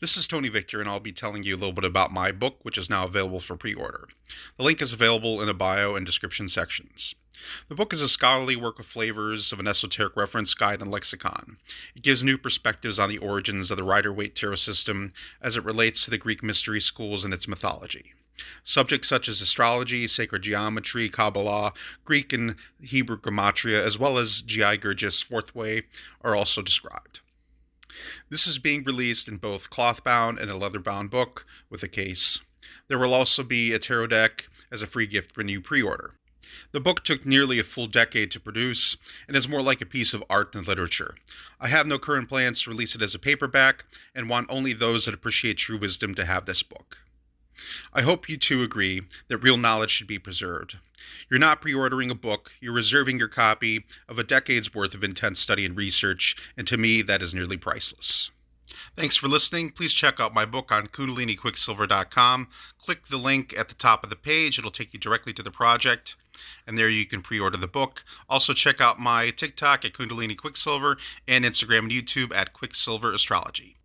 This is Tony Victor, and I'll be telling you a little bit about my book, which is now available for pre-order. The link is available in the bio and description sections. The book is a scholarly work with flavors of an esoteric reference guide and lexicon. It gives new perspectives on the origins of the Rider-Waite tarot system as it relates to the Greek mystery schools and its mythology. Subjects such as astrology, sacred geometry, Kabbalah, Greek and Hebrew gematria, as well as G.I. Gurdjieff's Fourth Way are also described. This is being released in both cloth-bound and a leather-bound book with a case. There will also be a tarot deck as a free gift when you pre-order. The book took nearly a full decade to produce and is more like a piece of art than literature. I have no current plans to release it as a paperback and want only those that appreciate true wisdom to have this book. I hope you too agree that real knowledge should be preserved. You're not pre-ordering a book, you're reserving your copy of a decade's worth of intense study and research, and to me, that is nearly priceless. Thanks for listening. Please check out my book on KundaliniQuicksilver.com. Click the link at the top of the page. It'll take you directly to the project, and there you can pre-order the book. Also, check out my TikTok at Kundalini Quicksilver and Instagram and YouTube at Quicksilver Astrology.